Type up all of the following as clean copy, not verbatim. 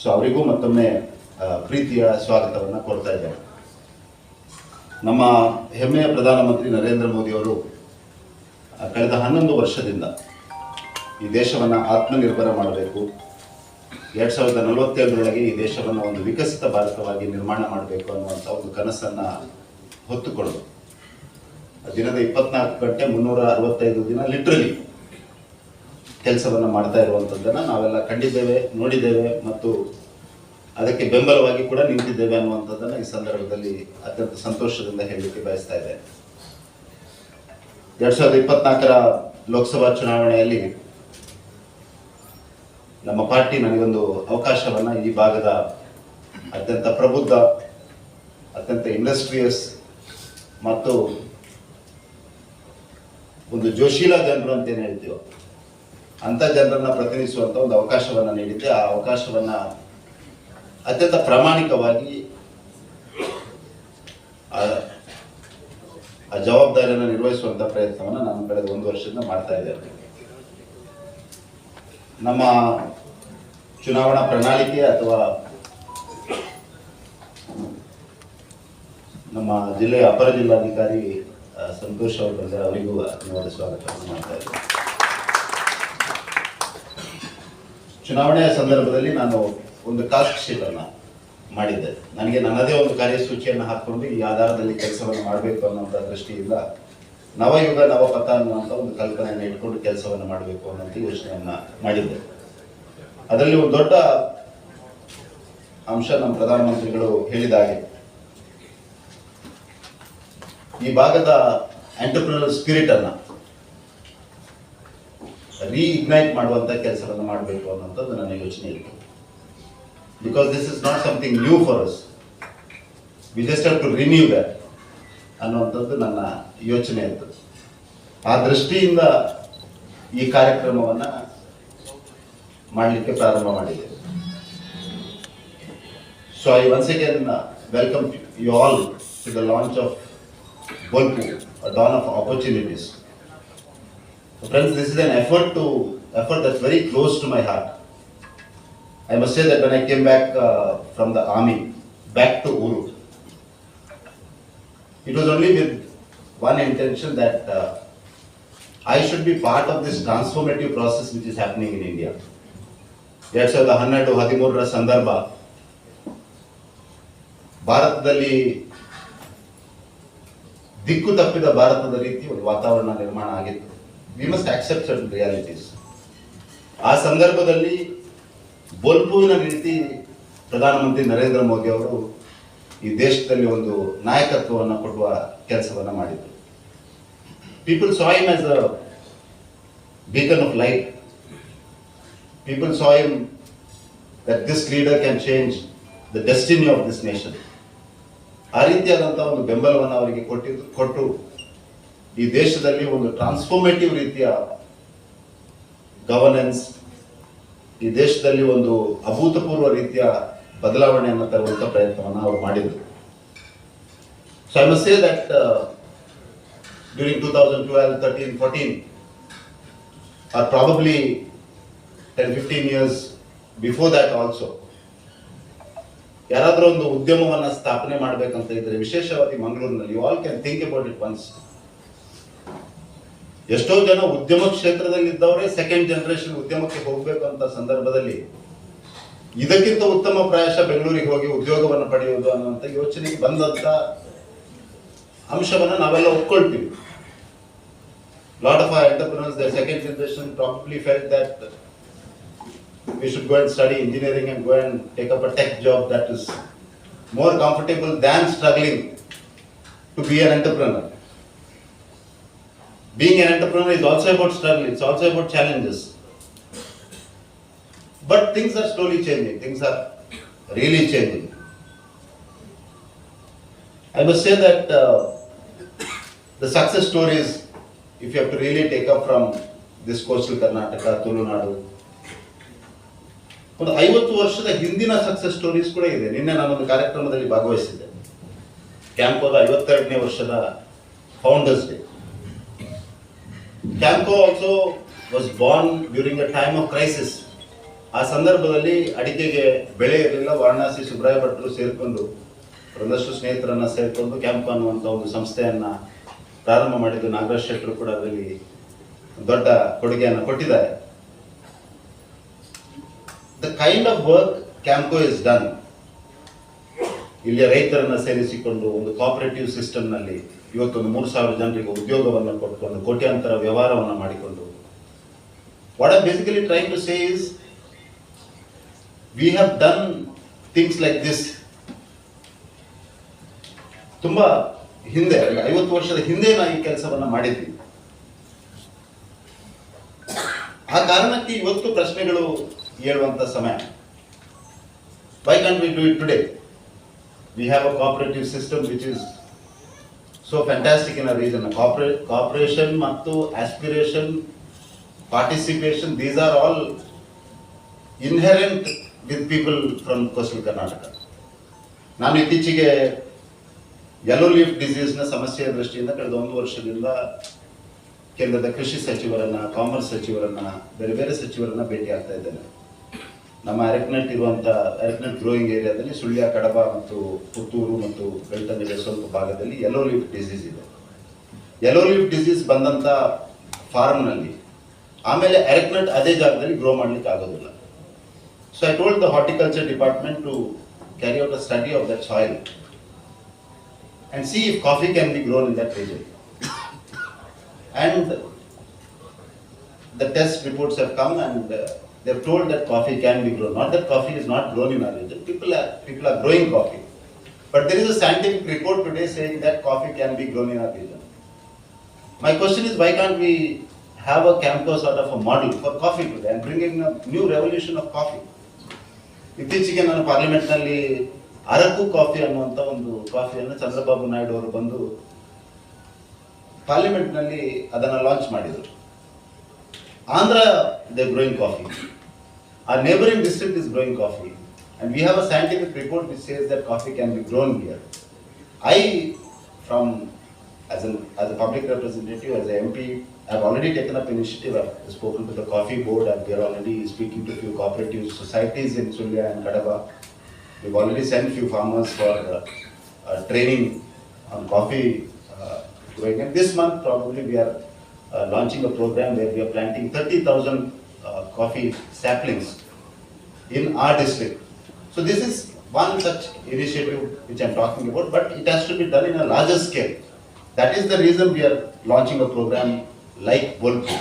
So ಅವರಿಗೂ ಮತ್ತೊಮ್ಮೆ ಪ್ರೀತಿಯ ಸ್ವಾಗತವನ್ನು ಕೊಡ್ತಾ ಇದ್ದೇನೆ. ನಮ್ಮ ಹೆಮ್ಮೆಯ ಪ್ರಧಾನಮಂತ್ರಿ ನರೇಂದ್ರ ಮೋದಿಯವರು ಕಳೆದ 11 ವರ್ಷದಿಂದ ಈ ದೇಶವನ್ನು ಆತ್ಮನಿರ್ಭರ ಮಾಡಬೇಕು, 2047ರೊಳಗೆ ಈ ದೇಶವನ್ನು ಒಂದು ವಿಕಸಿತ ಭಾರತವಾಗಿ ನಿರ್ಮಾಣ ಮಾಡಬೇಕು ಅನ್ನುವಂಥ ಒಂದು ಕನಸನ್ನು ಹೊತ್ತುಕೊಂಡು ದಿನದ 24 ಗಂಟೆ 365 ದಿನ ಲಿಟ್ರಲಿ ಕೆಲಸವನ್ನು ಮಾಡ್ತಾ ಇರುವಂಥದ್ದನ್ನು ನಾವೆಲ್ಲ ಕಂಡಿದ್ದೇವೆ, ನೋಡಿದ್ದೇವೆ ಮತ್ತು ಅದಕ್ಕೆ ಬೆಂಬಲವಾಗಿ ಕೂಡ ನಿಂತಿದ್ದೇವೆ ಅನ್ನುವಂಥದ್ದನ್ನು ಈ ಸಂದರ್ಭದಲ್ಲಿ ಅತ್ಯಂತ ಸಂತೋಷದಿಂದ ಹೇಳಲಿಕ್ಕೆ ಬಯಸ್ತಾ ಇದ್ದೇನೆ. 2024ರ ಲೋಕಸಭಾ ಚುನಾವಣೆಯಲ್ಲಿ ನಮ್ಮ ಪಾರ್ಟಿ ನನಗೊಂದು ಅವಕಾಶವನ್ನು ಈ ಭಾಗದ ಅತ್ಯಂತ ಪ್ರಬುದ್ಧ, ಅತ್ಯಂತ ಇಂಡಸ್ಟ್ರಿಯಸ್ ಮತ್ತು ಒಂದು ಜೋಶೀಲ ಜನರು ಅಂತ ಏನು ಹೇಳ್ತೀವೋ ಅಂಥ ಜನರನ್ನು ಪ್ರತಿನಿಧಿಸುವಂಥ ಒಂದು ಅವಕಾಶವನ್ನು ನೀಡಿದ್ದೆ. ಆ ಅವಕಾಶವನ್ನು ಅತ್ಯಂತ ಪ್ರಾಮಾಣಿಕವಾಗಿ ಆ ಜವಾಬ್ದಾರಿಯನ್ನು ನಿರ್ವಹಿಸುವಂಥ ಪ್ರಯತ್ನವನ್ನು ನಾನು ಕಳೆದ 1 ವರ್ಷದಿಂದ ಮಾಡ್ತಾ ಇದ್ದೇನೆ. ನಮ್ಮ ಚುನಾವಣಾ ಪ್ರಣಾಳಿಕೆ ಅಥವಾ ನಮ್ಮ ಜಿಲ್ಲೆಯ ಅಪರ ಜಿಲ್ಲಾಧಿಕಾರಿ ಸಂತೋಷ್ ಅವರು ಬಂದರೆ ಅವರಿಗೂ ಧನ್ಯವಾದ ಸ್ವಾಗತವನ್ನು ಮಾಡ್ತಾ ಇದ್ದೇನೆ. ಚುನಾವಣೆಯ ಸಂದರ್ಭದಲ್ಲಿ ನಾನು ಒಂದು ಕಾಸ್ಟ್ ಶೀಟ್ ಅನ್ನು ಮಾಡಿದ್ದೆ. ನನಗೆ ನನ್ನದೇ ಒಂದು ಕಾರ್ಯಸೂಚಿಯನ್ನು ಹಾಕಿಕೊಂಡು ಈ ಆಧಾರದಲ್ಲಿ ಕೆಲಸವನ್ನು ಮಾಡಬೇಕು ಅನ್ನುವಂಥ ದೃಷ್ಟಿಯಿಂದ ನವಯುಗ ನವಪಥ ಅನ್ನುವಂಥ ಒಂದು ಕಲ್ಪನೆಯನ್ನು ಇಟ್ಕೊಂಡು ಕೆಲಸವನ್ನು ಮಾಡಬೇಕು ಅನ್ನೋಂಥ ಯೋಚನೆಯನ್ನು ಮಾಡಿದ್ದೆ. ಅದರಲ್ಲಿ ಒಂದು ದೊಡ್ಡ ಅಂಶ ನಮ್ಮ ಪ್ರಧಾನಮಂತ್ರಿಗಳು ಹೇಳಿದ ಹಾಗೆ ಈ ಭಾಗದ ಎಂಟರ್ಪ್ರಿನರ್ ಸ್ಪಿರಿಟ್ ಅನ್ನ ರೀಇಗ್ನೈಟ್ ಮಾಡುವಂಥ ಕೆಲಸವನ್ನು ಮಾಡಬೇಕು ಅನ್ನೋಂಥದ್ದು ನನ್ನ ಯೋಚನೆ ಇತ್ತು. Because this is not something new for us, we just have to renew that ಅನ್ನುವಂಥದ್ದು ನನ್ನ ಯೋಚನೆ ಇತ್ತು. ಆ ದೃಷ್ಟಿಯಿಂದ ಈ ಕಾರ್ಯಕ್ರಮವನ್ನು ಮಾಡಲಿಕ್ಕೆ ಪ್ರಾರಂಭ ಮಾಡಿದೆ. So I once again welcome you all to the launch of Bolpu, a dawn of opportunities. So friends, this is an effort that's very close to my heart. I must say that when I came back from the army, back to Uru, it was only with one intention that I should be part of this transformative process which is happening in India. 2012-13ರ ಸಂದರ್ಭ ಭಾರತದಲ್ಲಿ ದಿಕ್ಕು ತಪ್ಪಿದ ಭಾರತದ ರೀತಿ ಒಂದು ವಾತಾವರಣ ನಿರ್ಮಾಣ ಆಗಿತ್ತು. We must accept certain realities. ಆ ಸಂದರ್ಭದಲ್ಲಿ ಬೋಲ್ಪುವಿನ ರೀತಿ ಪ್ರಧಾನಮಂತ್ರಿ ನರೇಂದ್ರ ಮೋದಿ ಅವರು ಈ ದೇಶದಲ್ಲಿ ಒಂದು ನಾಯಕತ್ವವನ್ನು ಕೊಡುವ ಕೆಲಸವನ್ನು ಮಾಡಿದರು. People saw him as a beacon of light. People saw him that this leader can change the destiny of this nation. ಆ ರೀತಿಯಾದಂಥ ಒಂದು ಬೆಂಬಲವನ್ನು ಅವರಿಗೆ ಕೊಟ್ಟು ಈ ದೇಶದಲ್ಲಿ ಒಂದು ಟ್ರಾನ್ಸ್ಫಾರ್ಮೇಟಿವ್ ರೀತಿಯ ಗವರ್ನೆನ್ಸ್, ಈ ದೇಶದಲ್ಲಿ ಒಂದು ಅಭೂತಪೂರ್ವ ರೀತಿಯ ಬದಲಾವಣೆಯನ್ನು ತರುವಂಥ ಪ್ರಯತ್ನವನ್ನು ಅವರು ಮಾಡಿದರು. So I must say that during 2012, 13, 14 or probably 10-15 years before that also, ಯಾರಾದರೂ ಒಂದು ಉದ್ಯಮವನ್ನು ಸ್ಥಾಪನೆ ಮಾಡಬೇಕಂತ ಇದ್ರೆ, ವಿಶೇಷವಾಗಿ ಮಂಗಳೂರಿನಲ್ಲಿ, you all can think about it once. ಎಷ್ಟೋ ಜನ ಉದ್ಯಮ ಕ್ಷೇತ್ರದಲ್ಲಿ ಇದ್ದವರೇ ಸೆಕೆಂಡ್ ಜನರೇಷನ್ ಉದ್ಯಮಕ್ಕೆ ಹೋಗಬೇಕು ಅಂತ ಸಂದರ್ಭದಲ್ಲಿ ಇದಕ್ಕಿಂತ ಉತ್ತಮ ಪ್ರಾಯಶಃ ಬೆಂಗಳೂರಿಗೆ ಹೋಗಿ ಉದ್ಯೋಗವನ್ನು ಪಡೆಯುವುದು ಅನ್ನುವಂಥ ಯೋಚನೆಗೆ ಬಂದಂತ ಅಂಶವನ್ನು ನಾವೆಲ್ಲ ಒಪ್ಕೊಳ್ತೀವಿ. Lot of our entrepreneurs, their second generation probably felt that we should go and study engineering and go and take up a tech job that is more comfortable than struggling to be an entrepreneur. Being an entrepreneur is also about struggle, it's also about challenges. But things are slowly changing, things are really changing. I must say that the success stories, if you have to really take up from this coastal Karnataka, Tulunadu, ಒಂದು 50 ವರ್ಷದ ಹಿಂದಿನ success stories ಕೂಡ ಇದೆ. ನಿನ್ನೆ ನಾನೊಂದು ಕಾರ್ಯಕ್ರಮದಲ್ಲಿ ಭಾಗವಹಿಸಿದ್ದೆ. ಕ್ಯಾಂಕೋದ 52ನೇ ವರ್ಷದ founders day. Campco also was Born during a time of crisis. ಆ ಸಂದರ್ಭದಲ್ಲಿ ಅಡಿಕೆಗೆ ಬೆಳೆ ಇರಲಿಲ್ಲ. ವಾರಣಾಸಿ ಸುಬ್ರಾಯ ಭಟ್ರು ಸೇರಿಕೊಂಡು ಒಂದಷ್ಟು ಸ್ನೇಹಿತರನ್ನ ಸೇರಿಕೊಂಡು ಕ್ಯಾಂಪ್ ಅನ್ನುವಂಥ ಒಂದು ಸಂಸ್ಥೆಯನ್ನ ಪ್ರಾರಂಭ ಮಾಡಿದ್ದು. ನಾಗರಾಜ್ ಶೆಟ್ಟರು ಕೂಡ ಅದರಲ್ಲಿ ದೊಡ್ಡ ಕೊಡುಗೆಯನ್ನು ಕೊಟ್ಟಿದ್ದಾರೆ. The kind of work Campco is done, ಇಲ್ಲಿಯ ರೈತರನ್ನ ಸೇರಿಸಿಕೊಂಡು ಒಂದು ಕೋಆಪರೇಟಿವ್ ಸಿಸ್ಟಮ್ನಲ್ಲಿ ಇವತ್ತೊಂದು 3,000 ಜನರಿಗೆ ಉದ್ಯೋಗವನ್ನು ಕೊಟ್ಕೊಂಡು ಕೋಟ್ಯಾಂತರ ವ್ಯವಹಾರವನ್ನು ಮಾಡಿಕೊಂಡು, what I basically trying to say is we have done things like this ತುಂಬಾ ಹಿಂದೆ, 50 ವರ್ಷದ ಹಿಂದೆ ನಾವು ಈ ಕೆಲಸವನ್ನ ಮಾಡಿದ್ವಿ. ಆ ಕಾರಣಕ್ಕೆ ಇವತ್ತು ಪ್ರಶ್ನೆಗಳು ಹೇಳುವಂತ ಸಮಯ. Why can't we do it today? We have a cooperative system which is so fantastic in our region. Cooperation ಮತ್ತು aspiration, participation, these are all inherent with people from coastal Karnataka. ನಾನು ಇತ್ತೀಚೆಗೆ ಯೆಲ್ಲೋ ಲೀಫ್ ಡಿಸೀಸ್ ನ ಸಮಸ್ಯೆಯ ದೃಷ್ಟಿಯಿಂದ ಕಳೆದ 1 ವರ್ಷದಿಂದ ಕೇಂದ್ರದ ಕೃಷಿ ಸಚಿವರನ್ನ, ಕಾಮರ್ಸ್ ಸಚಿವರನ್ನ, ಬೇರೆ ಬೇರೆ ಸಚಿವರನ್ನ ಭೇಟಿ ಆಗ್ತಾ ಇದ್ದೇನೆ. ನಮ್ಮ ಅರೆಕ್ನೆಟ್ ಗ್ರೋಯಿಂಗ್ ಏರಿಯಾದಲ್ಲಿ ಸುಳ್ಯ, ಕಡಬ ಮತ್ತು ಪುತ್ತೂರು ಮತ್ತು ಬೆಳ್ತಂಗಡಿಯ ಸ್ವಲ್ಪ ಭಾಗದಲ್ಲಿ ಯೆಲ್ಲೋ ಲೀಫ್ ಡಿಸೀಸ್ ಇದೆ. ಯೆಲ್ಲೋ ಲೀಫ್ ಡಿಸೀಸ್ ಬಂದಂತ ಫಾರ್ಮ್ನಲ್ಲಿ ಆಮೇಲೆ ಅರೆಕ್ನೆಟ್ ಅದೇ ಜಾಗದಲ್ಲಿ ಗ್ರೋ ಮಾಡ್ಲಿಕ್ಕೆ ಆಗೋದಿಲ್ಲ. So I told the horticulture department to carry out a study of that soil and see if coffee can be grown in that region. And the test reports have come and they have told that coffee can be grown. Not that coffee is not grown in our region. People are growing coffee. But there is a scientific report today saying that coffee can be grown in our region. My question is, why can't we have a campus sort of a model for coffee today and bring in a new revolution of coffee? ಇತ್ತೀಚೆಗೆ ನಾನು ಪಾರ್ಲಿಮೆಂಟ್ನಲ್ಲಿ Araku coffee ಅನ್ನುವಂಥ ಒಂದು ಕಾಫಿಯನ್ನು ಚಂದ್ರಬಾಬು ನಾಯ್ಡು ಅವರು ಬಂದು ಪಾರ್ಲಿಮೆಂಟ್ನಲ್ಲಿ ಅದನ್ನು launch ಮಾಡಿದರು. Andhra, they're growing coffee. Our neighboring district is growing coffee. And we have a scientific report which says that coffee can be grown here. As a public representative, as a MP, I've already taken up initiative. I've spoken to the coffee board, and we are already speaking to a few cooperative societies in Sulya and Kadaba. We've already sent few farmers for training on coffee growing. And this month probably we are launching a program where we are planting 30,000 coffee saplings in our district. So this is one such initiative which I'm talking about, but it has to be done in a larger scale. That is the reason we are launching a program like Bolpu.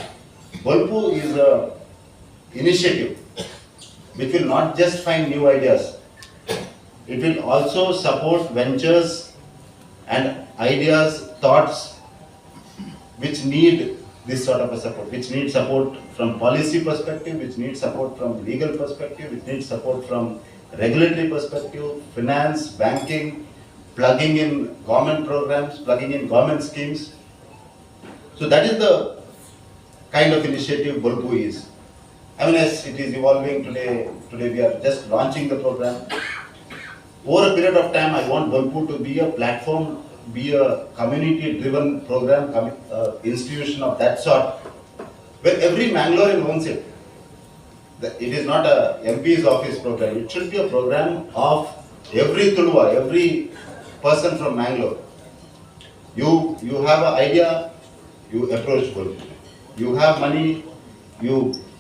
Bolpu is a initiative which will not just find new ideas, it will also support ventures and ideas, thoughts which need this sort of a support, which need support from policy perspective, which need support from legal perspective, which need support from regulatory perspective, finance, banking, plugging in government programs, plugging in government schemes. So that is the kind of initiative Bolpu is. I mean, as it is evolving today we are just launching the program. Over a period of time, I want Bolpu to be a platform, be a community-driven program, institution of that sort, where every Mangalorean owns it. It is not a MP's office program. It should be a program of every Tuluva, every person from Mangalore. You have an idea, you approach Bolpu. You have money, you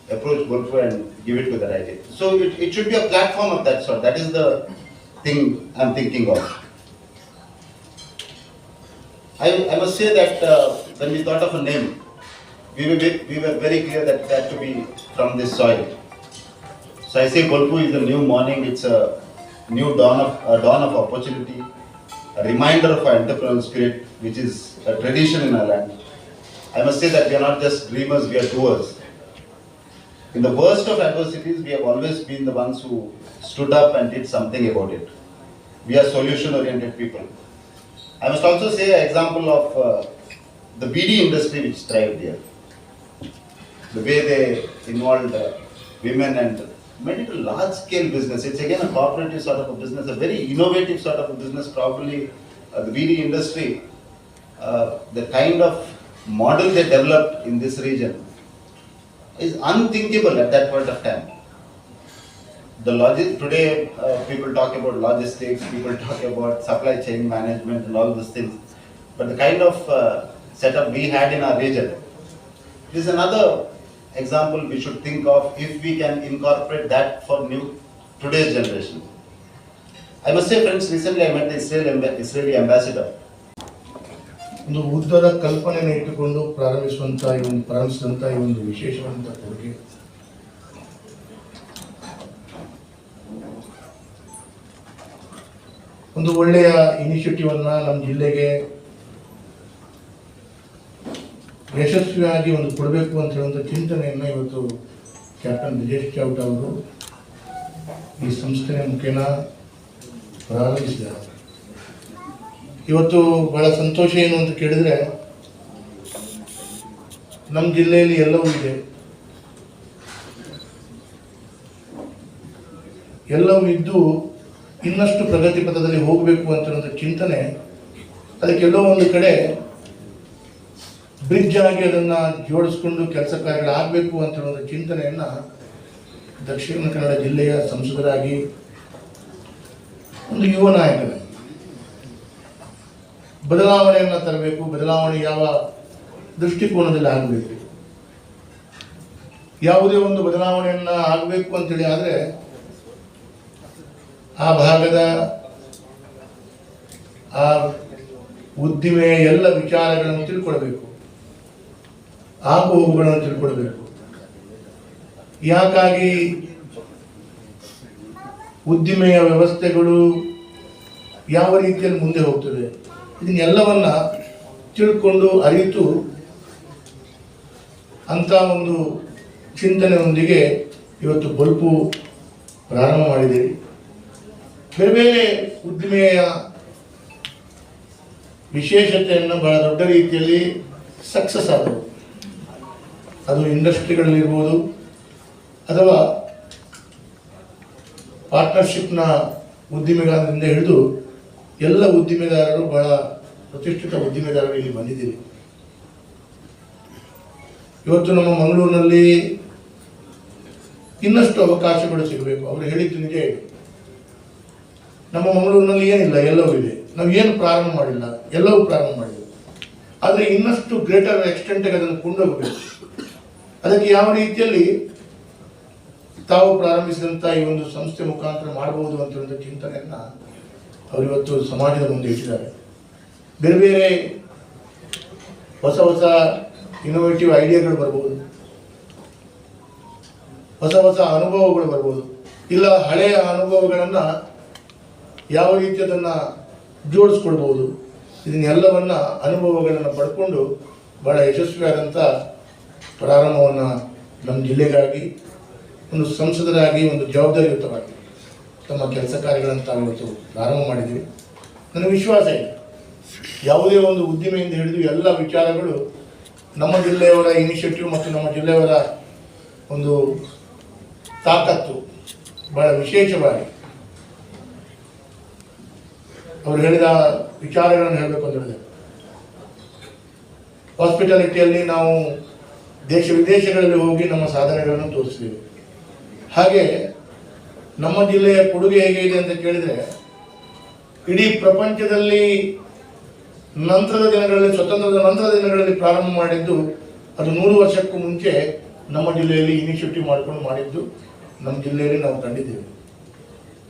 approach Bolpu and give it to that idea. So it should be a platform of that sort. That is the thing I'm thinking of. I must say that when we thought of a name, we were very clear that it had to be from this soil. So I say Bolpu is a new morning. It's a new dawn of opportunity, a reminder of our entrepreneurial spirit, which is a tradition in our land. I must say that we are not just dreamers; we are doers. In the worst of adversities, we have always been the ones who stood up and did something about it. We are solution-oriented people. I must also say an example of the BD industry which thrived here. The way they involved women and made it a large-scale business. It's again a cooperative sort of a business, a very innovative sort of a business. Probably the BD industry, the kind of model they developed in this region is unthinkable at that point of time. today people talk about logistics, people talk about supply chain management and all those things. But the kind of setup we had in our region is another example we should think of if we can incorporate that for today's generation. I must say, friends, recently I met the Israeli ambassador. ಒಂದು ಉದ್ದದ ಕಲ್ಪನೆಯನ್ನು ಇಟ್ಟುಕೊಂಡು ಪ್ರಾರಂಭಿಸಿದಂಥ ಈ ಒಂದು ವಿಶೇಷವಾದಂಥ ಕೊಡುಗೆ ಒಂದು ಒಳ್ಳೆಯ ಇನಿಷಿಯೇಟಿವ್ ಅನ್ನ ನಮ್ಮ ಜಿಲ್ಲೆಗೆ ಯಶಸ್ವಿಯಾಗಿ ಒಂದು ಕೊಡಬೇಕು ಅಂತ ಹೇಳುವಂಥ ಚಿಂತನೆಯನ್ನ ಇವತ್ತು ಕ್ಯಾಪ್ಟನ್ ಬ್ರಿಜೇಶ್ ಚೌಟ ಅವರು ಈ ಸಂಸ್ಥೆಯ ಮುಖೇನ ಪ್ರಾರಂಭಿಸಿದ್ದಾರೆ. ಇವತ್ತು ಬಹಳ ಸಂತೋಷ ಏನು ಅಂತ ಕೇಳಿದ್ರೆ, ನಮ್ಮ ಜಿಲ್ಲೆಯಲ್ಲಿ ಎಲ್ಲವೂ ಇದೆ, ಎಲ್ಲವೂ ಇದ್ದು ಇನ್ನಷ್ಟು ಪ್ರಗತಿ ಪಥದಲ್ಲಿ ಹೋಗಬೇಕು ಅಂತ ಚಿಂತನೆ, ಅದಕ್ಕೆಲ್ಲೋ ಒಂದು ಕಡೆ ಬ್ರಿಡ್ಜ್ ಆಗಿ ಅದನ್ನು ಜೋಡಿಸ್ಕೊಂಡು ಕೆಲಸ ಕಾರ್ಯಗಳಾಗಬೇಕು ಅಂತ ಹೇಳೋ ಚಿಂತನೆಯನ್ನು ದಕ್ಷಿಣ ಕನ್ನಡ ಜಿಲ್ಲೆಯ ಸಂಸದರಾಗಿ, ಒಂದು ಯುವ ನಾಯಕರಾಗಿ ಬದಲಾವಣೆಯನ್ನು ತರಬೇಕು. ಬದಲಾವಣೆ ಯಾವ ದೃಷ್ಟಿಕೋನದಲ್ಲಿ ಆಗಬೇಕು, ಯಾವುದೇ ಒಂದು ಬದಲಾವಣೆಯನ್ನು ಆಗಬೇಕು ಅಂತೇಳಿ ಆದರೆ ಆ ಭಾಗದ ಆ ಉದ್ದಿಮೆಯ ಎಲ್ಲ ವಿಚಾರಗಳನ್ನು ತಿಳ್ಕೊಳ್ಬೇಕು, ಆಗು ಹೋಗುಗಳನ್ನು ತಿಳ್ಕೊಳ್ಬೇಕು. ಯಾಕಾಗಿ ಉದ್ದಿಮೆಯ ವ್ಯವಸ್ಥೆಗಳು ಯಾವ ರೀತಿಯಲ್ಲಿ ಮುಂದೆ ಹೋಗ್ತದೆ, ಇದನ್ನೆಲ್ಲವನ್ನ ತಿಳ್ಕೊಂಡು ಅರಿತು ಅಂತ ಒಂದು ಚಿಂತನೆಯೊಂದಿಗೆ ಇವತ್ತು ಬಲ್ಪು ಪ್ರಾರಂಭ ಮಾಡಿದ್ದೀರಿ. ಬೇರೆ ಬೇರೆ ಉದ್ದಿಮೆಯ ವಿಶೇಷತೆಯನ್ನು ಬಹಳ ದೊಡ್ಡ ರೀತಿಯಲ್ಲಿ ಸಕ್ಸಸ್ ಆದವು. ಅದು ಇಂಡಸ್ಟ್ರಿಗಳಲ್ಲಿರ್ಬೋದು ಅಥವಾ ಪಾರ್ಟ್ನರ್ಶಿಪ್ನ ಉದ್ದಿಮೆಗಾರರಿಂದ ಹಿಡಿದು ಎಲ್ಲ ಉದ್ದಿಮೆದಾರರು, ಬಹಳ ಪ್ರತಿಷ್ಠಿತ ಉದ್ದಿಮೆದಾರರು ಇಲ್ಲಿ ಬಂದಿದ್ದೀವಿ. ಇವತ್ತು ನಮ್ಮ ಮಂಗಳೂರಿನಲ್ಲಿ ಇನ್ನಷ್ಟು ಅವಕಾಶಗಳು ಸಿಗಬೇಕು. ಅವರು ಹೇಳಿದ್ದು ನಿಜ ಇದೆ. ನಮ್ಮ ಮಂಗಳೂರಿನಲ್ಲಿ ಏನಿಲ್ಲ, ಎಲ್ಲವೂ ಇದೆ. ನಾವು ಏನು ಪ್ರಾರಂಭ ಮಾಡಿಲ್ಲ, ಎಲ್ಲವೂ ಪ್ರಾರಂಭ ಮಾಡಿಲ್ಲ. ಆದರೆ ಇನ್ನಷ್ಟು ಗ್ರೇಟರ್ ಎಕ್ಸ್ಟೆಂಟ್ಗೆ ಅದನ್ನು ಕೊಂಡೋಗಬೇಕು. ಅದಕ್ಕೆ ಯಾವ ರೀತಿಯಲ್ಲಿ ತಾವು ಪ್ರಾರಂಭಿಸಿದಂಥ ಈ ಒಂದು ಸಂಸ್ಥೆ ಮುಖಾಂತರ ಮಾಡಬಹುದು ಅಂತ ಒಂದು ಚಿಂತನೆಯನ್ನು ಅವರು ಇವತ್ತು ಸಮಾಜದ ಮುಂದೆ ಇಟ್ಟಿದ್ದಾರೆ. ಬೇರೆ ಬೇರೆ ಹೊಸ ಹೊಸ ಇನೋವೇಟಿವ್ ಐಡಿಯಾಗಳು ಬರ್ಬೋದು, ಹೊಸ ಹೊಸ ಅನುಭವಗಳು ಬರ್ಬೋದು, ಇಲ್ಲ ಹಳೆಯ ಅನುಭವಗಳನ್ನು ಯಾವ ರೀತಿ ಅದನ್ನು ಜೋಡಿಸ್ಕೊಳ್ಬೋದು. ಇದನ್ನೆಲ್ಲವನ್ನ ಅನುಭವಗಳನ್ನು ಪಡ್ಕೊಂಡು ಬಹಳ ಯಶಸ್ವಿಯಾದಂಥ ಪ್ರಾರಂಭವನ್ನು ನಮ್ಮ ಜಿಲ್ಲೆಗಾಗಿ, ಒಂದು ಸಂಸದರಾಗಿ, ಒಂದು ಜವಾಬ್ದಾರಿಯುತವಾಗಿ ತಮ್ಮ ಕೆಲಸ ಕಾರ್ಯಗಳನ್ನು ತಾವು ಇವತ್ತು ಪ್ರಾರಂಭ ಮಾಡಿದ್ದೀವಿ. ನನಗೆ ವಿಶ್ವಾಸ ಇದೆ, ಯಾವುದೇ ಒಂದು ಉದ್ದಿಮೆಯಿಂದ ಹಿಡಿದು ಎಲ್ಲ ವಿಚಾರಗಳು ನಮ್ಮ ಜಿಲ್ಲೆಯವರ ಇನಿಷಿಯೇಟಿವ್ ಮತ್ತು ನಮ್ಮ ಜಿಲ್ಲೆಯವರ ಒಂದು ತಾಕತ್ತು ಬಹಳ ವಿಶೇಷವಾಗಿ ಅವರು ಹೇಳಿದ ವಿಚಾರಗಳನ್ನು ಹೇಳಬೇಕು ಅಂತ ಹೇಳಿದೆ. ಹಾಸ್ಪಿಟಾಲಿಟಿಯಲ್ಲಿ ನಾವು ದೇಶ ವಿದೇಶಗಳಲ್ಲಿ ಹೋಗಿ ನಮ್ಮ ಸಾಧನೆಗಳನ್ನು ತೋರಿಸ್ತೀವಿ. ಹಾಗೆ ನಮ್ಮ ಜಿಲ್ಲೆಯ ಕೊಡುಗೆ ಹೇಗೆ ಇದೆ ಅಂತ ಕೇಳಿದರೆ, ಇಡೀ ಪ್ರಪಂಚದಲ್ಲಿ ನಂತರದ ದಿನಗಳಲ್ಲಿ, ಸ್ವತಂತ್ರದ ನಂತರದ ದಿನಗಳಲ್ಲಿ ಪ್ರಾರಂಭ ಮಾಡಿದ್ದು ಅದು 100 ವರ್ಷಕ್ಕೂ ಮುಂಚೆ ನಮ್ಮ ಜಿಲ್ಲೆಯಲ್ಲಿ ಇನಿಷಿಯೇಟಿವ್ ಮಾಡಿಕೊಂಡು ಮಾಡಿದ್ದು ನಮ್ಮ ಜಿಲ್ಲೆಯಲ್ಲಿ ನಾವು ಕಂಡಿದ್ದೇವೆ.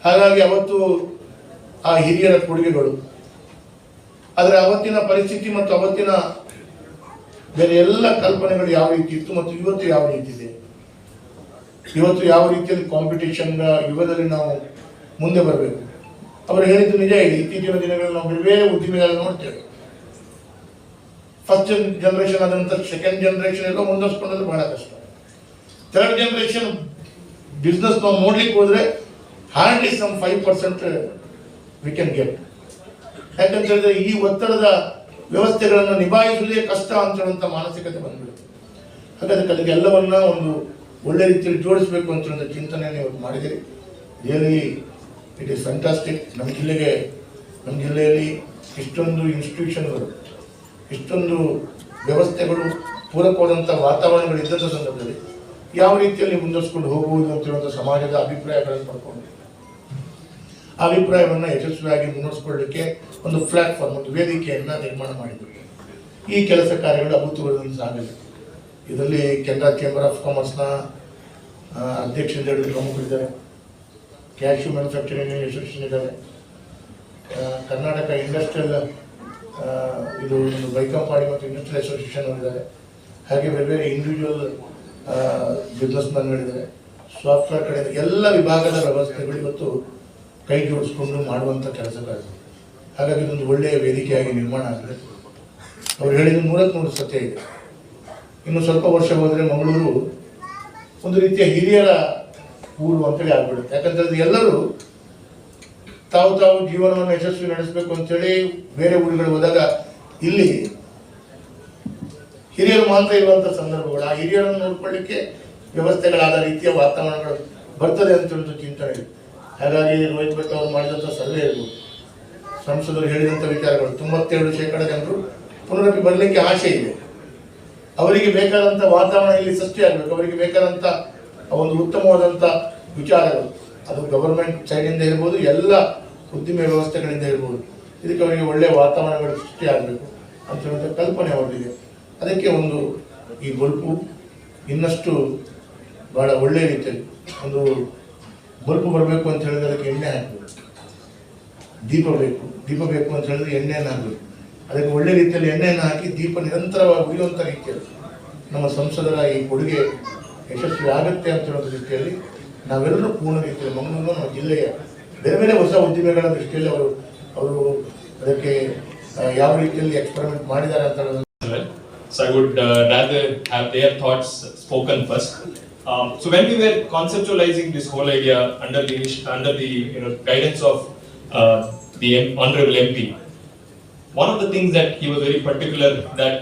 ಹಾಗಾಗಿ ಅವತ್ತು ಆ ಹಿರಿಯರ ಕೊಡುಗೆಗಳು, ಆದರೆ ಅವತ್ತಿನ ಪರಿಸ್ಥಿತಿ ಮತ್ತು ಅವತ್ತಿನ ಬೇರೆ ಎಲ್ಲ ಕಲ್ಪನೆಗಳು ಯಾವ ರೀತಿ ಇತ್ತು ಮತ್ತು ಇವತ್ತು ಯಾವ ರೀತಿ ಇದೆ, ಇವತ್ತು ಯಾವ ರೀತಿಯಲ್ಲಿ ಕಾಂಪಿಟೇಷನ್ ಯುಗದಲ್ಲಿ ನಾವು ಮುಂದೆ ಬರಬೇಕು. ಅವರು ಹೇಳಿದ್ದು ನಿಜ ಇದೆ. ಇತ್ತೀಚಿನ ದಿನಗಳಲ್ಲಿ ನಾವು ಬೇರೆ ಬೇರೆ ಉದ್ದಿಮೆಗಳನ್ನು ನೋಡ್ತೇವೆ. ಫಸ್ಟ್ ಜನರೇಷನ್ ಆದ ನಂತರ ಸೆಕೆಂಡ್ ಜನರೇಷನ್ ಎಲ್ಲ ಮುಂದುವರ್ಸ್ಕೊಳ್ಳೋದು ಬಹಳ ಕಷ್ಟ. ಥರ್ಡ್ ಜನರೇಷನ್ ಬಿಸ್ನೆಸ್ ನಾವು ನೋಡ್ಲಿಕ್ಕೆ ಹೋದ್ರೆ hardly some 5% we can get. ಯಾಕಂತ ಹೇಳಿದ್ರೆ ಈ ಒತ್ತಡದ ವ್ಯವಸ್ಥೆಗಳನ್ನು ನಿಭಾಯಿಸುವುದೇ ಕಷ್ಟ ಅಂತ ಹೇಳುವಂಥ ಮಾನಸಿಕತೆ ಬಂದ್ಬಿಡುತ್ತೆ. ಹಾಗಾದ್ರೆ ಅದಕ್ಕೆ ಎಲ್ಲವನ್ನ ಒಂದು ಒಳ್ಳೆ ರೀತಿಯಲ್ಲಿ ಜೋಡಿಸಬೇಕು ಅಂತ ಹೇಳುವಂಥ ಚಿಂತನೆಯನ್ನು ಇವತ್ತು ಮಾಡಿದ್ದೀರಿ. Really it is fantastic. ನಮ್ಮ ಜಿಲ್ಲೆಯಲ್ಲಿ ಇಷ್ಟೊಂದು ಇನ್ಸ್ಟಿಟ್ಯೂಷನ್ಗಳು, ಇಷ್ಟೊಂದು ವ್ಯವಸ್ಥೆಗಳು, ಪೂರಕವಾದಂಥ ವಾತಾವರಣಗಳು ಇದ್ದಂಥ ಸಂದರ್ಭದಲ್ಲಿ ಯಾವ ರೀತಿಯಲ್ಲಿ ಮುನ್ನಡೆಸ್ಕೊಂಡು ಹೋಗುವುದು ಅಂತಿರುವಂಥ ಸಮಾಜದ ಅಭಿಪ್ರಾಯಗಳನ್ನು ಪಡ್ಕೊಂಡು ಆ ಅಭಿಪ್ರಾಯವನ್ನು ಯಶಸ್ವಿಯಾಗಿ ಮುನ್ನಡೆಸ್ಕೊಳ್ಳಿಕ್ಕೆ ಒಂದು ಪ್ಲಾಟ್ಫಾರ್ಮ್, ಒಂದು ವೇದಿಕೆಯನ್ನು ನಿರ್ಮಾಣ ಮಾಡಿದರು. ಈ ಕೆಲಸ ಕಾರ್ಯಗಳು ಅಭೂತಪೂರ್ವದಿಂದ ಸಾಗಲಿ. ಇದರಲ್ಲಿ ಕೆನರಾ ಚೇಂಬರ್ ಆಫ್ ಕಾಮರ್ಸ್ನ ಅಧ್ಯಕ್ಷರು ಪ್ರಮುಖರಿದ್ದಾರೆ, ಕ್ಯಾಶ್ಯೂ ಮ್ಯಾನುಫ್ಯಾಕ್ಚರಿಂಗ್ ಅಸೋಸಿಯೇಷನ್ ಇದ್ದಾರೆ, ಕರ್ನಾಟಕ ಇಂಡಸ್ಟ್ರಿಯಲ್ ಇದು ಬೈಕಂಪಾಡಿ ಮತ್ತು ಇಂಡಸ್ಟ್ರಿಯಲ್ ಅಸೋಸಿಯೇಷನ್ ಇದ್ದಾರೆ, ಹಾಗೆ ಬೇರೆ ಬೇರೆ ಇಂಡಿವಿಜುವಲ್ ಬಿಸ್ನೆಸ್ ಮ್ಯಾನ್ಗಳಿದ್ದಾರೆ, ಸಾಫ್ಟ್ವೇರ್ ಕಡೆ ಎಲ್ಲ ವಿಭಾಗದ ವ್ಯವಸ್ಥೆಗಳು ಇವತ್ತು ಕೈ ಜೋಡಿಸ್ಕೊಂಡು ಮಾಡುವಂಥ ಕೆಲಸಗಳಿದೆ. ಹಾಗಾಗಿ ಇದೊಂದು ಒಳ್ಳೆಯ ವೇದಿಕೆಯಾಗಿ ನಿರ್ಮಾಣ ಆಗಿದೆ. ಅವ್ರು ಹೇಳಿದ 100 ಸತ್ಯ ಇದೆ. ಇನ್ನು ಸ್ವಲ್ಪ ವರ್ಷ ಹೋದರೆ ಮಂಗಳೂರು ಒಂದು ರೀತಿಯ ಹಿರಿಯರ ಊರು ಅಂತೇಳಿ ಆಗ್ಬಿಡುತ್ತೆ. ಯಾಕಂತೇಳಿದ್ರೆ ಎಲ್ಲರೂ ತಾವು ಜೀವನವನ್ನು ಯಶಸ್ವಿ ನಡೆಸಬೇಕು ಅಂತೇಳಿ ಬೇರೆ ಊರುಗಳು ಹೋದಾಗ ಇಲ್ಲಿ ಹಿರಿಯರು ಮಾತ್ರ ಇರುವಂಥ ಸಂದರ್ಭಗಳು, ಆ ಹಿರಿಯರನ್ನು ನೋಡ್ಕೊಳ್ಳಿಕ್ಕೆ ವ್ಯವಸ್ಥೆಗಳಾದ ರೀತಿಯ ವಾತಾವರಣಗಳು ಬರ್ತದೆ ಅಂತ ಚಿಂತನೆ ಇದೆ. ಹಾಗಾಗಿ ರೋಹಿತ್ ಭಟ್ ಅವರು ಮಾಡಿದಂಥ ಸರ್ವೆ ಇರ್ಬೋದು, ಸಂಸದರು ಹೇಳಿದಂಥ ವಿಚಾರಗಳು, 97% ಜನರು ಪುನರಪಿ ಬರಲಿಕ್ಕೆ ಆಸೆ ಇದೆ. ಅವರಿಗೆ ಬೇಕಾದಂಥ ವಾತಾವರಣ ಇಲ್ಲಿ ಸೃಷ್ಟಿಯಾಗಬೇಕು. ಅವರಿಗೆ ಬೇಕಾದಂಥ ಒಂದು ಉತ್ತಮವಾದಂಥ ವಿಚಾರಗಳು, ಅದು ಗವರ್ಮೆಂಟ್ ಸೈಡಿಂದ ಇರ್ಬೋದು, ಎಲ್ಲ ಉದ್ದಿಮೆ ವ್ಯವಸ್ಥೆಗಳಿಂದ ಇರ್ಬೋದು, ಇದಕ್ಕೆ ಅವರಿಗೆ ಒಳ್ಳೆಯ ವಾತಾವರಣಗಳು ಸೃಷ್ಟಿಯಾಗಬೇಕು ಅಂತ ಹೇಳುವಂಥ ಕಲ್ಪನೆ ಅವರಿಗೆ. ಅದಕ್ಕೆ ಒಂದು ಈ ಬೊಲ್ಪು ಇನ್ನಷ್ಟು ಭಾಳ ಒಳ್ಳೆಯ ರೀತಿಯಲ್ಲಿ ಒಂದು ಬಲ್ಪು ಬರಬೇಕು ಅಂತ ಹೇಳಿದ್ರೆ ಅದಕ್ಕೆ ಎಣ್ಣೆ ಹಾಕಬೇಕು, ದೀಪ ಬೇಕು ಅಂತ ಹೇಳಿದ್ರೆ ಎಣ್ಣೆಯನ್ನು ಹಾಕಬೇಕು. ಅದಕ್ಕೆ ಒಳ್ಳೆ ರೀತಿಯಲ್ಲಿ ಎಣ್ಣೆಯನ್ನು ಹಾಕಿ ದೀಪ ನಿರಂತರವಾಗಿ ಉಳಿಯುವಂಥ ರೀತಿಯಲ್ಲಿ ನಮ್ಮ ಸಂಸದರ ಈ ಕೊಡುಗೆ ಯಶಸ್ವಿ ಆಗುತ್ತೆ ಅಂತ ಹೇಳೋ ರೀತಿಯಲ್ಲಿ ನಾವೆಲ್ಲರೂ ಪೂರ್ಣ ರೀತಿಯಲ್ಲಿ ಮಂಗಳೂರು ನಮ್ಮ ಜಿಲ್ಲೆಯ ಬೇರೆ ಬೇರೆ ಹೊಸ ಉದ್ದಿಮೆಗಳ ದೃಷ್ಟಿಯಲ್ಲಿ ಅವರು ಅದಕ್ಕೆ ಯಾವ ರೀತಿಯಲ್ಲಿ ಎಕ್ಸ್ಪೆರಿಮೆಂಟ್ ಮಾಡಿದ್ದಾರೆ ಅಂತ ಹೇಳೋದು. So I would rather have their thoughts spoken first. So when we were conceptualizing this whole idea under the guidance of the Honorable MP, one of the things that he was very particular that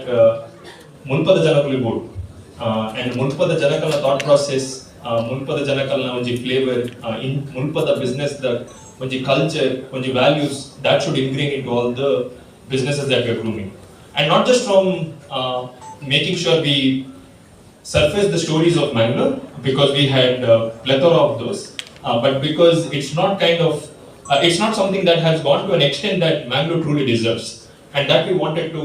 Munpada Janakali board and Munpada Janakalna thought process, Munpada Janakalna onji flavor, in Munpada business the onji culture, onji values that should ingrain into all the businesses that we are grooming. And not just from making sure we surface the stories of Mangalore, because we had plethora of those, but because it's not something that has gone to an extent that Mangalore truly deserves, and that we wanted to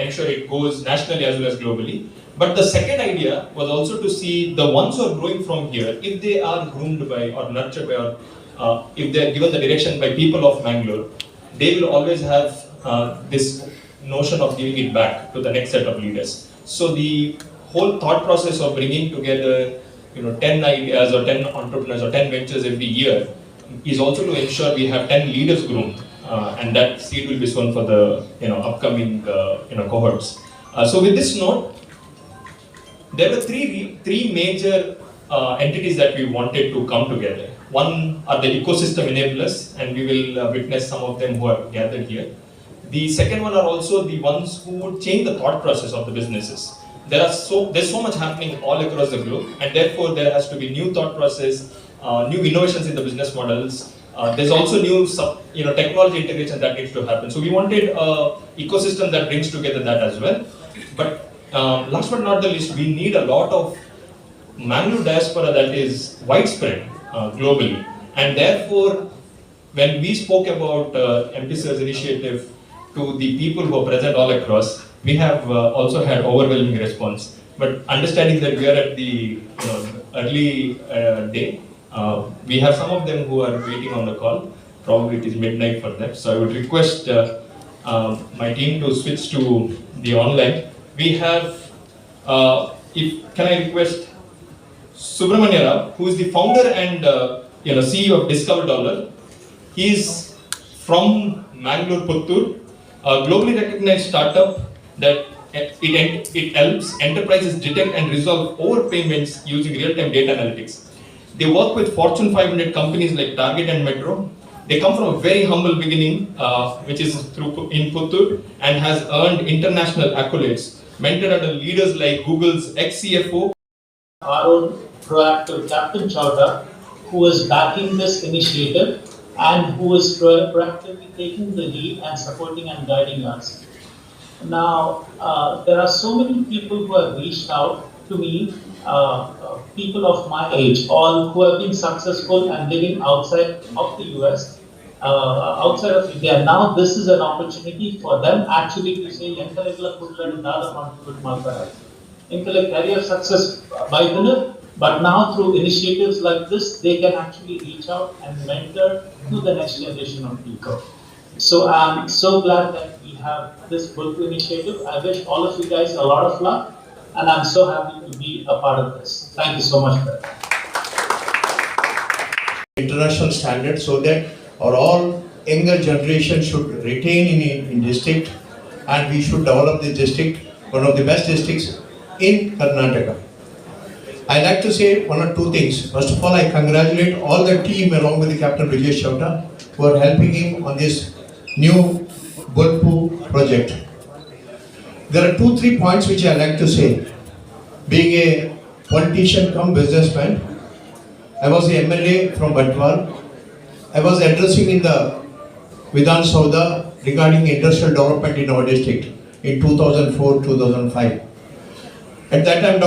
ensure it goes nationally as well as globally. But the second idea was also to see the ones who are growing from here, if they are groomed by or nurtured by, or if they are given the direction by people of Mangalore, they will always have this notion of giving it back to the next set of leaders. So the whole thought process of bringing together 10 ideas or 10 entrepreneurs or 10 ventures every year is also to ensure we have 10 leaders groomed, and that seed will be sown for the upcoming cohorts. So with this note, there were three major entities that we wanted to come together. One are the ecosystem enablers, and we will witness some of them who are gathered here. The second one are also the ones who would change the thought process of the businesses. There's so much happening all across the globe, and therefore there has to be new thought process, new innovations in the business models. There's also new technology integration that needs to happen. So we wanted an ecosystem that brings together that as well. But last but not the least, we need a lot of Mangalore diaspora that is widespread globally, and therefore when we spoke about MP Sir's initiative to the people who are present all across, we have also had overwhelming response. But understanding that we are at the early day, we have some of them who are waiting on the call. Probably it is midnight for them. So I would request my team to switch to the online. We have, can I request Subramanya Rao, who is the founder and CEO of Discover Dollar. He is from Mangalore, Puttur, a globally recognized startup that it helps enterprises detect and resolve overpayments using real-time data analytics. They work with Fortune 500 companies like Target and Metro. They come from a very humble beginning, which is in Puttur, and has earned international accolades, mentored under leaders like Google's ex-CFO. Our own proactive Captain Chowda, who is backing this initiative and who is proactively taking the lead and supporting and guiding us. Now, there are so many people who have reached out to me people of my age, all who have been successful and living outside of the US, outside of India. Now this is an opportunity for them actually to say, "Enkalekla Kudlan Dada Contribute Malkara." Intellect career success by dinner, but now through initiatives like this, they can actually reach out and mentor to the next generation of people. So I'm so glad that we have this Bolpu initiative. I wish all of you guys a lot of luck, and I'm so happy to be a part of this. Thank you so much for that. International standards so that our all younger generation should retain in district, and we should develop this district, one of the best districts in Karnataka. I like to say one or two things. First of all, I congratulate all the team along with the Captain Vijay Chauta who are helping him on this new Bolpu project. There are 2-3 points which I like to say. Being a politician come businessman, I was a MLA from Bantwal. I was addressing in the Vidhan Saudha regarding industrial development in our district in 2004-2005. At that time,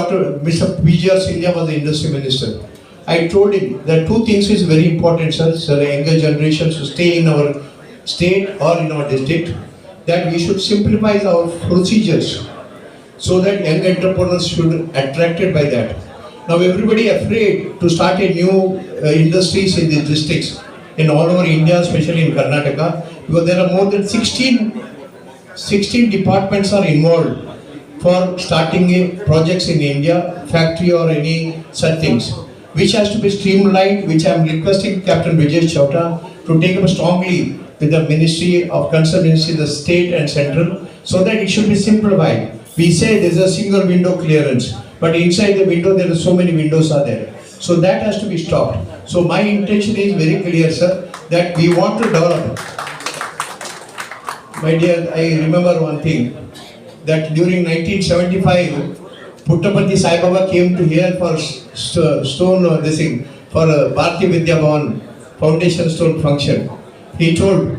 Mr. P.G.R. Sindhya was the industry minister. I told him that 2 things is very important, sir, so the younger generation to stay in our state or in our district, that we should simplify our procedures so that young entrepreneurs should be attracted by that. Now everybody afraid to start a new industries in these districts in all over India, especially in Karnataka, because there are more than 16 departments are involved for starting projects in India, factory or any such things, which has to be streamlined, which I am requesting Captain Vijay Chauta to take up strongly with the Ministry of Concerned Ministry, the state and central, so that it should be simplified. We say there is a single window clearance, but inside the window there are so many windows are there. So that has to be stopped. So my intention is very clear, sir, that we want to develop. My dear, I remember one thing, that during 1975, Puttapati Sai Baba came to here for stone this thing, for Bharati Vidya Bhavan foundation stone function. He told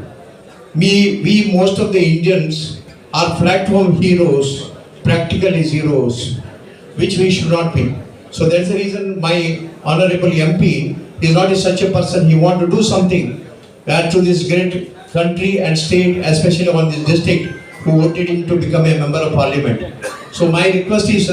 me, we most of the Indians are platform heroes, practically zeros, which we should not be. So that's the reason my honorable MP is not such a person. He want to do something to this great country and state, especially on this district, who voted him to become a member of parliament. So my request is,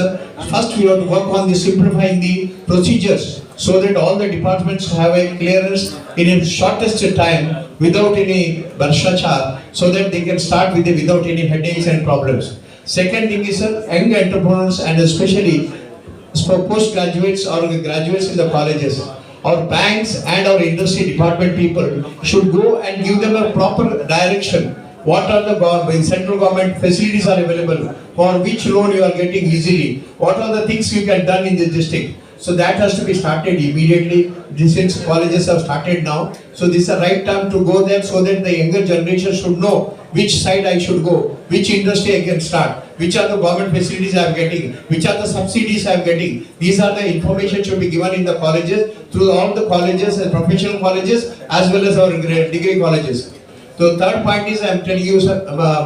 first we have to work on the simplifying the procedures so that all the departments have a clearance in a shortest time without any barshachar, so that they can start with it without any headaches and problems. Second thing is, young entrepreneurs and especially postgraduates or graduates in the colleges, our banks and our industry department people should go and give them a proper direction. What are the central government facilities are available, for which loan you are getting easily, what are the things you can done in this district. So that has to be started immediately. Since colleges have started now, so this is the right time to go there, so that the younger generation should know which side I should go, which industry I can start, which are the government facilities I am getting, which are the subsidies I am getting. These are the information should be given in the colleges, through all the colleges and professional colleges as well as our degree colleges. So third point is, I am telling you,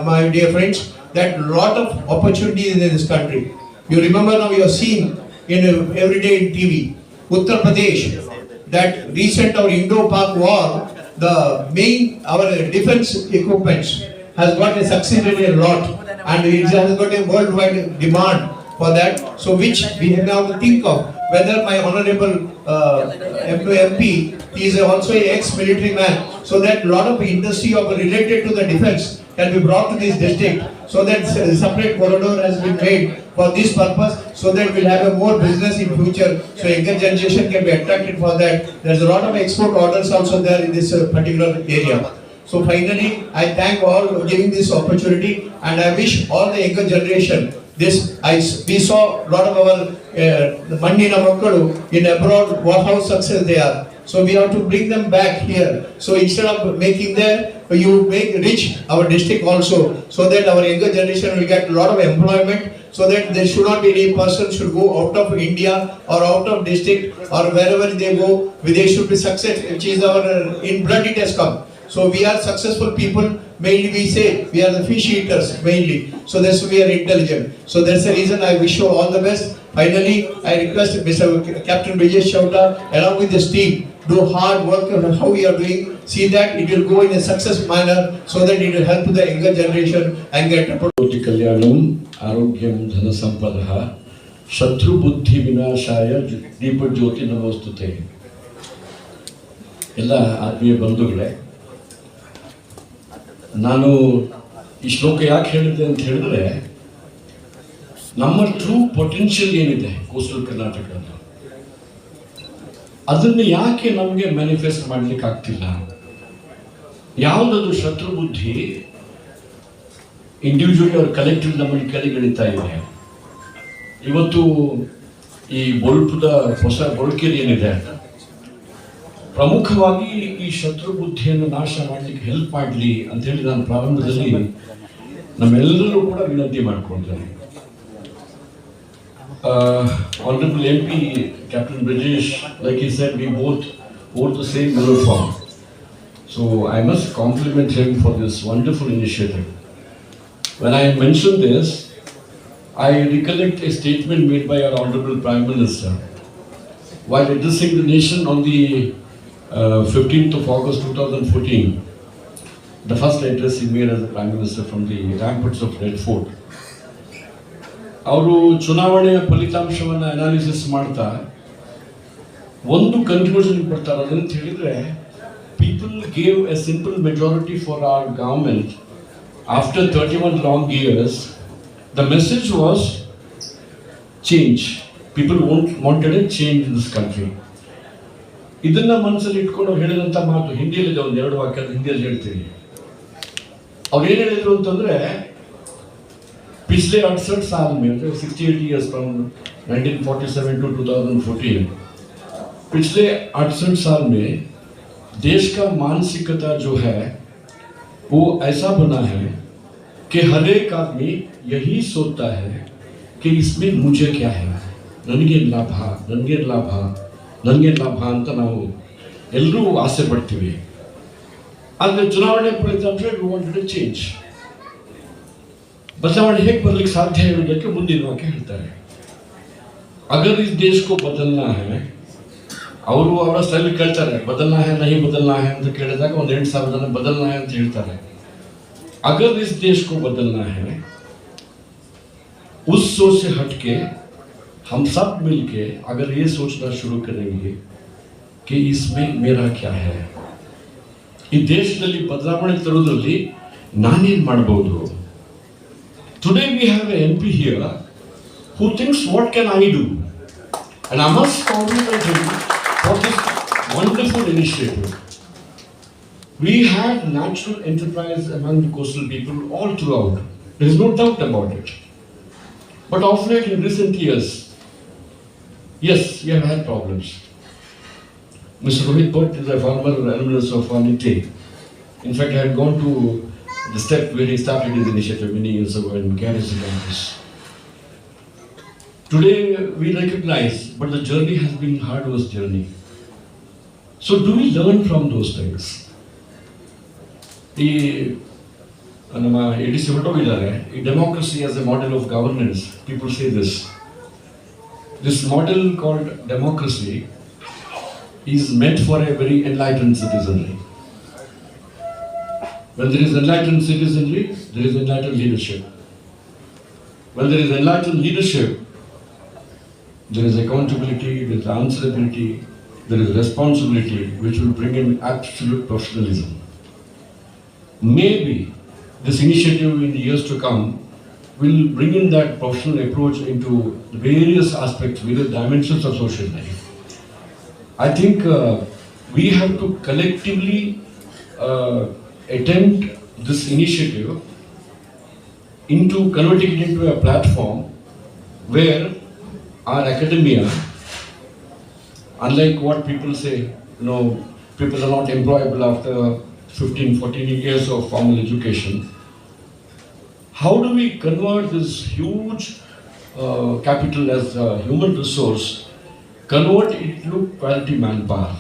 my dear friends, that lot of opportunities in this country. You remember now, you have seen in every day in TV, Uttar Pradesh, that recent our Indo-Pak war, the main our defense equipments has got a succeeded a lot, and it has got a worldwide demand for that. So which we have now to think of whether my honorable MP is also an ex-military man, so that a lot of industry related to the defense can be brought to this district, so that a separate corridor has been made for this purpose, so that we'll have a more business in future, so younger generation can be attracted for that. There's a lot of export orders also there in this particular area. So finally, I thank all for giving this opportunity, and I wish all the younger generation this. We saw a lot of our Mandina Makkalu in abroad, how success they are. So we have to bring them back here. So instead of making there, you make rich our district also, so that our younger generation will get a lot of employment, so that there should not be any person should go out of India or out of district or wherever they go, they should be success, which is our in blood it has come. So we are successful people, mainly we say we are the fish eaters mainly. So that's we are intelligent. So that's the reason I wish you all the best. Finally, I request Mr. Captain Brijesh Chawla, along with his team, do hard work on how we are doing. See that it will go in a success manner so that it will help the younger generation and get a कोटि कल्याणम आरोग्यम धन संपदः शत्रु बुद्धि विनाशाय दीप ज्योति नमोस्तुते ಎಲ್ಲ ಆತ್ಮೀಯ ಬಂಧುಗಳೇ, ನಾನು ಈ ಶ್ಲೋಕ ಯಾಕೆ ಹೇಳಿದೆ ಅಂತ ಹೇಳಿದ್ರೆ, ನಮ್ಮ ಟ್ರೂ ಪೊಟೆನ್ಷಿಯಲ್ ಏನಿದೆ ಕೋಸ್ಟಲ್ ಕರ್ನಾಟಕದಲ್ಲಿ ಅದನ್ನು ಯಾಕೆ ನಮಗೆ ಮ್ಯಾನಿಫೆಸ್ಟ್ ಮಾಡ್ಲಿಕ್ಕೆ ಆಗ್ತಿಲ್ಲ? ಯಾವುದದು ಶತ್ರು ಬುದ್ಧಿ ಇಂಡಿವಿಜುವಲ್ ಅವ್ರ ಕಲೆಕ್ಟಿವ್ ನಮ್ಮಲ್ಲಿ ಕೆಳಗಿಳಿತಾ ಇದೆ. ಇವತ್ತು ಈ ಬೋಲ್ಪುದ ಹೊಸ ಬೊಳ್ಕೆರೆ ಏನಿದೆ, ಪ್ರಮುಖವಾಗಿ ಈ ಶತ್ರು ಬುದ್ಧಿಯನ್ನು ನಾಶ ಮಾಡಲಿಕ್ಕೆ ಹೆಲ್ಪ್ ಮಾಡಲಿ ಅಂತ ಹೇಳಿ ನಾನು ಪ್ರಾರಂಭದಲ್ಲಿ ನಮ್ಮೆಲ್ಲರೂ ಕೂಡ ವಿನಂತಿ ಮಾಡ್ಕೊಳ್ತೇನೆ. Honorable MP Captain Brijesh, like he said, we both wore the same uniform. So I must compliment him for this wonderful initiative. When I mention this, I recollect a statement made by our Honorable Prime Minister while addressing the nation on the 15th of August 2014, the first address he made as the Prime Minister from the ramparts of Red Fort. ಅವರು ಚುನಾವಣೆಯ ಫಲಿತಾಂಶವನ್ನು analysis ಮಾಡ್ತಾ ಒಂದು conclusion ಬರ್ತಾರೆ. ಅದಂತ ಹೇಳಿದ್ರೆ, people gave A simple majority for our government after 31 long years. The message was change. People wanted A change in this country. ಇದನ್ನ ಮನಸ್ಸಲ್ಲಿ ಇಟ್ಕೊಂಡು ಹೇಳಿದಂಥ ಮಾತು ಹಿಂದಿಯಲ್ಲಿದೆ, ಒಂದು 2 ವಾಕ್ಯ ಹಿಂದಿಯಲ್ಲಿ ಹೇಳ್ತೀನಿ. ಅವ್ರು ಏನು ಹೇಳಿದ್ರು ಅಂತಂದ್ರೆ, पिछले 68 साल में, 68 years from 1947 to 2014, पिछले 68 साल में देश का मानसिकता जो है वो ऐसा बना है कि हर एक आदमी यही सोचता है कि इसमें मुझे क्या है, ನನಗೆ ಲಾಭ ನನಗೆ ಲಾಭ ನನಗೆ ಲಾಭ ಅಂತ ನಾವು ಎಲ್ಲರೂ ಆಸೆ ಪಡ್ತೀವಿ. ಆದರೆ ಚುನಾವಣೆ ಫಲಿತಾಂಶ ವಿ ವಾಂಟೆಡ್ ಟು ಚೇಂಜ್. बदलावण ಹೇಗೆ ಬರಲಿಕ್ಕೆ ಸಾಧ್ಯ ಇರೋದಕ್ಕೆ ಮುಂದಿನ ವಾಕ್ಯ ಹೇಳ್ತಾರೆ. ಅಗರ್ ಇಸ್ ದೇಶ ಕೋ ಬದಲ್ನಾ ಹೈ, ಅವರು ಅವರ ಸ್ಟೈಲ್ ಕೇಳ್ತಾರೆ, ಬದಲ್ನಾ ಹೈ ನಹಿ ಬದಲ್ನಾ ಹೈ ಅಂತ ಕೇಳಿದಾಗ ಒಂದು 8,000 ಜನ ಬದಲ್ನಾ ಹೈ ಅಂತ ಹೇಳ್ತಾರೆ. ಅಗರ್ ಇಸ್ ದೇಶ ಕೋ ಬದಲ್ನಾ ಹೈ, उस सोच से हटके हम सब मिलके अगर ये सोचना शुरू करेंगे कि इसमें मेरा क्या है, ಈ ದೇಶದಲ್ಲಿ ಬದಲಾವಣೆ ತರುವುದರಲ್ಲಿ ನಾನೇನು ಮಾಡಬಹುದು. Today we have an MP here who thinks, what can I do? And I must compliment him for this wonderful initiative. We had natural enterprise among the coastal people all throughout. There is no doubt about it. But of late in recent years, yes, we have had problems. Mr. Rohit Bhatt is a former alumnus of Niti. In fact, I had gone to the step where he started his initiative many years ago in Garrison campus. Today we recognize, but the journey has been a hard-work journey. So do we learn from those things? ನಮ್ಮ ADC ಹೊರಟೋಗಿದ್ದಾರೆ. ಈ democracy as a model of governance, people say this. This model called democracy is meant for a very enlightened citizenry. When there is enlightened citizenry, there is enlightened leadership. When there is enlightened leadership, there is accountability, there is answerability, there is responsibility, which will bring in absolute professionalism. Maybe this initiative in the years to come will bring in that professional approach into the various aspects, various dimensions of social life. I think we have to collectively attempt this initiative into converting it into a platform where our academia, unlike what people say, people are not employable after 15-14 years of formal education. How do we convert this huge capital as a human resource, convert it into quality manpower?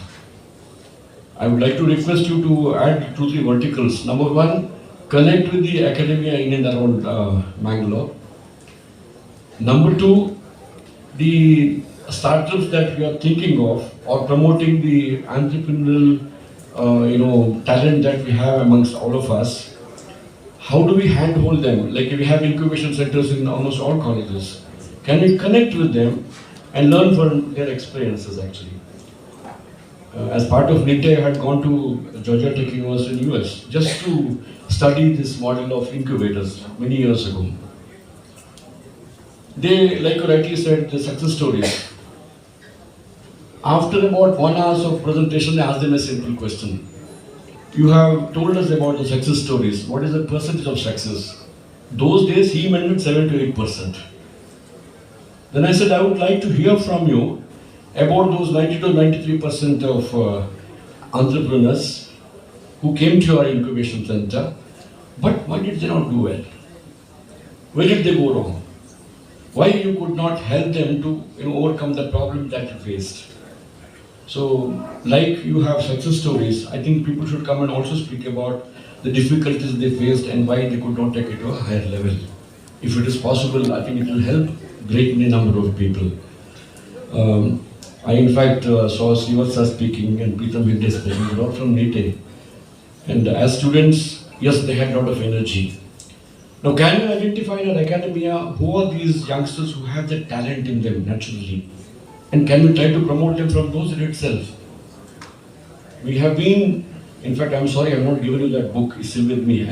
I would like to request you to add 2-3 verticals. Number 1, connect with the academia in and around Mangalore. Number 2, the startups that we are thinking of or promoting the entrepreneurial talent that we have amongst all of us, how do we handhold them? Like we have incubation centers in almost all colleges. Can we connect with them and learn from their experiences actually? As part of NITE, I had gone to Georgia Tech University in US just to study this model of incubators many years ago. They, like you rightly said, the success stories. After about 1 hour of presentation, I asked them a simple question. You have told us about the success stories. What is the percentage of success? Those days, he mentioned 7 to 8%. Then I said, I would like to hear from you about those 90 to 93% of entrepreneurs who came to your incubation center, but why did they not do well? Where did they go wrong? Why you could not help them to overcome the problem that you faced? So, like you have success stories, I think people should come and also speak about the difficulties they faced and why they could not take it to a higher level. If it is possible, I think it will help greatly number of people. I in fact saw Srivatsa speaking and Preetham Hinde speaking, a lot from NITE. And as students, yes, they had a lot of energy. Now, can you identify in our academia who are these youngsters who have the talent in them naturally? And can we try to promote them from those itself? We have been, in fact, I'm sorry, I've not given you that book, it's still with me.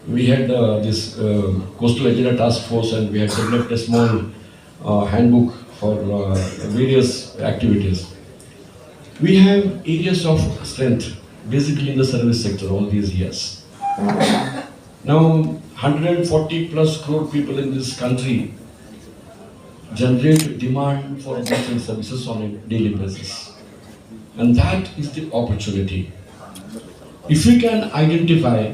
We had this Coastal Agenda Task Force and we had developed a small handbook for various activities. We have areas of strength, basically in the service sector all these years. Now, 140 plus crore people in this country generate demand for goods and services on a daily basis. And that is the opportunity. If we can identify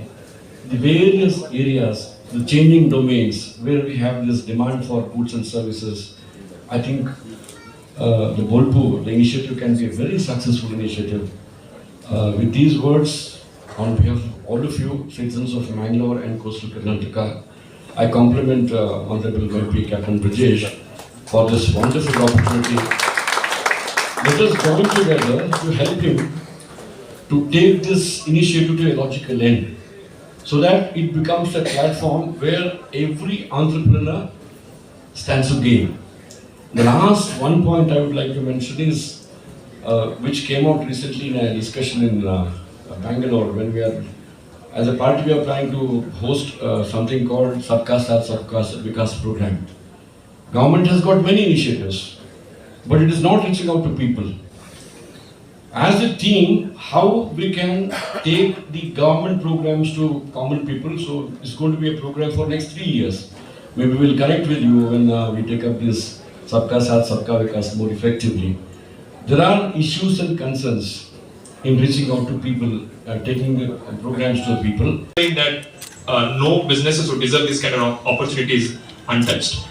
the various areas, the changing domains where we have this demand for goods and services, I think the Bolpu, the initiative can be a very successful initiative. With these words, on behalf of all of you, citizens of Mangalore and coastal Karnataka, I compliment Honorable MP Captain Brajesh for this wonderful opportunity. Let us join together to help him to take this initiative to a logical end, so that it becomes a platform where every entrepreneur stands to gain. The last one point I would like to mention is, which came out recently in a discussion in Bangalore, when we are, as a party, we are trying to host something called Sabka Saath Sabka Vikas program. Government has got many initiatives, but it is not reaching out to people. As a team, how we can take the government programs to common people? So it's going to be a program for next 3 years. Maybe we'll connect with you when we take up this Sabka Saath Sabka Vikas more effectively. There are issues and concerns in reaching out to people, taking the programs to the people. Saying that no businesses would deserve this kind of opportunities untouched.